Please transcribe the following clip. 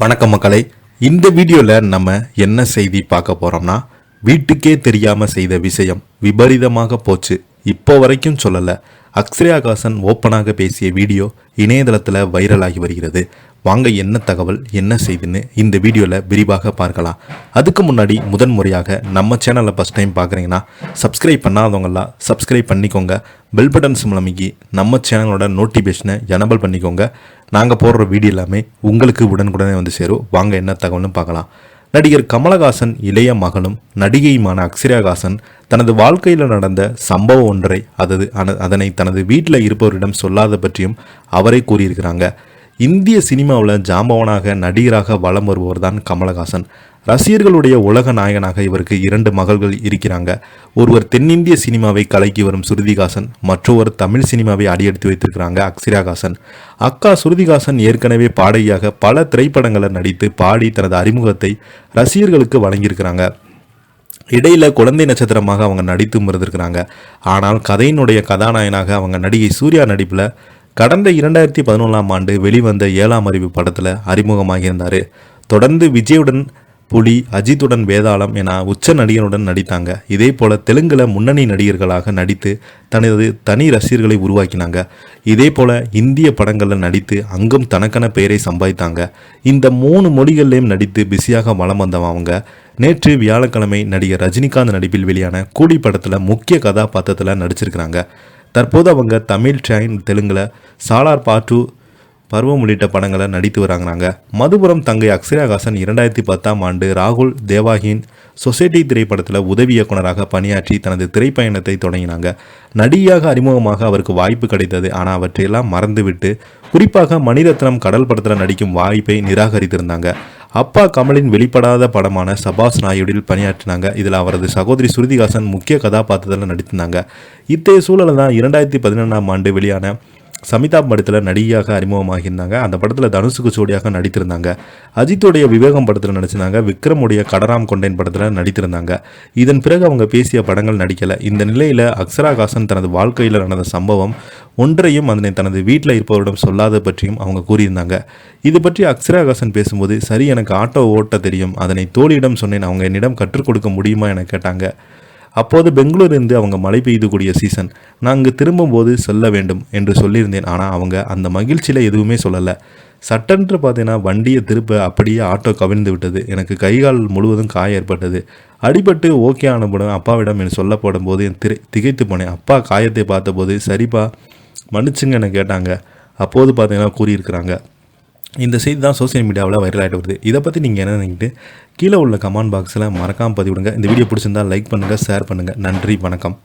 வணக்கம் மக்களே. இந்த வீடியோவில் நம்ம என்ன செய்தி பார்க்க போகிறோம்னா, வீட்டுக்கே தெரியாமல் செய்த விஷயம் விபரீதமாக போச்சு. இப்போ வரைக்கும் சொல்லலை. அக்ஷயாகாசன் ஓப்பனாக பேசிய வீடியோ இணையதளத்தில் வைரலாகி வருகிறது. வாங்க என்ன தகவல் என்ன செய்துன்னு இந்த வீடியோவில் விரிவாக பார்க்கலாம். அதுக்கு முன்னாடி முதன்முறையாக நம்ம சேனலை ஃபஸ்ட் டைம் பார்க்குறீங்கன்னா சப்ஸ்கிரைப் பண்ணாதவங்களாம் சப்ஸ்கிரைப் பண்ணிக்கோங்க. பெல் பட்டன் சிம்பிள் அமைக்கி நம்ம சேனலோட நோட்டிஃபிகேஷனை எனபிள் பண்ணிக்கோங்க. நாங்கள் போடுற வீடியோ எல்லாமே உங்களுக்கு உடனுக்குடனே வந்து சேரும். வாங்க என்ன தகவல்னு பார்க்கலாம். நடிகர் கமலஹாசன் இளைய மகனும் நடிகையுமான அக்ஷயாகாசன் தனது வாழ்க்கையில் நடந்த சம்பவம் ஒன்றை அதனை தனது வீட்டில் இருப்பவரிடம் சொல்லாத பற்றியும் அவரே கூறியிருக்கிறாங்க. இந்திய சினிமாவில் ஜாம்பவனாக நடிகராக வலம் வருபவர் தான் கமலஹாசன். ரசிகர்களுடைய உலக நாயகனாக இவருக்கு 2 மகள்கள் இருக்கிறாங்க. ஒருவர் தென்னிந்திய சினிமாவை கலக்கி வரும் ஸ்ருதிஹாசன், மற்றொரு தமிழ் சினிமாவை அடியெடுத்து வைத்திருக்கிறாங்க அக்ஷயாகாசன். அக்கா ஸ்ருதிஹாசன் ஏற்கனவே பாடகியாக பல திரைப்படங்களை நடித்து பாடி தனது அறிமுகத்தை ரசிகர்களுக்கு வழங்கியிருக்கிறாங்க. இடையில குழந்தை நட்சத்திரமாக அவங்க நடித்து இருந்திருக்கிறாங்க. ஆனால் கதையினுடைய கதாநாயகனாக அவங்க நடிகை சூர்யா நடிப்பில் கடந்த 2011ஆம் ஆண்டு வெளிவந்த 7ஆம் அறிவு படத்தில் அறிமுகமாகியிருந்தார். தொடர்ந்து விஜயுடன் புலி, அஜித்துடன் வேதாளம் என உச்ச நடிகனுடன் நடித்தாங்க. இதே போல தெலுங்குல முன்னணி நடிகர்களாக நடித்து தனது தனி ரசிகர்களை உருவாக்கினாங்க. இதே போல இந்திய படங்களில் நடித்து அங்கும் தனக்கென பெயரை சம்பாதித்தாங்க. இந்த 3 மொழிகளிலையும் நடித்து பிஸியாக வலம் வந்தவங்க அவங்க நேற்று வியாழக்கிழமை நடிகர் ரஜினிகாந்த் நடிப்பில் வெளியான கூலி படத்தில் முக்கிய கதாபாத்திரத்தில் நடிச்சிருக்கிறாங்க. தற்போது அவங்க தமிழ், தெலுங்குல சாலார் பார்ட் 2 பருவம் உள்ளிட்ட படங்களை நடித்து வராங்கிறாங்க. மதுபுரம் தங்கை அக்ஷயாகாசன் 2010ஆம் ஆண்டு ராகுல் தேவாகின் சொசைட்டி திரைப்படத்தில் உதவி இயக்குநராக பணியாற்றி தனது திரைப்பயணத்தை தொடங்கினாங்க. நடிகையாக அறிமுகமாக அவருக்கு வாய்ப்பு கிடைத்தது. ஆனால் அவற்றையெல்லாம் மறந்துவிட்டு குறிப்பாக மணிரத்னம் கடல் படத்தில் நடிக்கும் வாய்ப்பை நிராகரித்திருந்தாங்க. அப்பா கமலின் வெளிப்படாத படமான சபாஸ் நாயுடில் பணியாற்றினாங்க. இதில் அவரது சகோதரி ஸ்ருதிஹாசன் முக்கிய கதாபாத்திரத்தில் நடித்திருந்தாங்க. இத்தகைய சூழலில் தான் 2012ஆம் ஆண்டு வெளியான சமிதா படத்தில் நடிகையாக அறிமுகமாகியிருந்தாங்க. அந்த படத்தில் தனுஷுக்கு ஜோடியாக நடித்திருந்தாங்க. அஜித்துடைய விவேகம் படத்தில் நடிச்சிருந்தாங்க. விக்ரமுடைய கடராம் கொண்டேன் படத்தில் நடித்திருந்தாங்க. இதன் பிறகு அவங்க பேசிய படங்கள் நடிக்கலை. இந்த நிலையில் அக்ஷயாகாசன் தனது வாழ்க்கையில் நடந்த சம்பவம் ஒன்றையும் அதனை தனது வீட்டில் இருப்பவரிடம் சொல்லாத பற்றியும் அவங்க கூறியிருந்தாங்க. இது பற்றி அக்ஷயாகாசன் பேசும்போது, சரி, எனக்கு ஆட்டோ ஓட்ட தெரியும், அதனை தோழியிடம் சொன்னேன், அவங்க என்னிடம் கற்றுக் கொடுக்க முடியுமா என கேட்டாங்க. அப்போது பெங்களூரிலிருந்து அவங்க மழை பெய்யக்கூடிய சீசன், நான் அங்கு திரும்பும்போது சொல்ல வேண்டும் என்று சொல்லியிருந்தேன். ஆனால் அவங்க அந்த மகிழ்ச்சியில் எதுவுமே சொல்லலை. சட்டென்று பார்த்தீங்கன்னா வண்டியை திருப்ப அப்படியே ஆட்டோ கவிழ்ந்து விட்டது. எனக்கு கைகால் முழுவதும் காயம் ஏற்பட்டது. அடிபட்டு ஓகே ஆனபடும் அப்பாவிடம் என் சொல்லப்படும் போது என் திகைத்து போனேன். அப்பா காயத்தை பார்த்தபோது, சரிப்பா மன்னிச்சுங்க என கேட்டாங்க. அப்போது பார்த்தீங்கன்னா கூறியிருக்கிறாங்க. இந்த செய்தி தான் சோசியல் மீடியாவில் வைரல் ஆகிட்டு வருது. இதை பற்றி நீங்கள் என்ன நினைக்கிட்டு கீழே உள்ள கமெண்ட் பாக்ஸில் மறக்காமல் பதிவிடுங்க. இந்த வீடியோ பிடிச்சிருந்தால் லைக் பண்ணுங்கள், ஷேர் பண்ணுங்கள். நன்றி, வணக்கம்.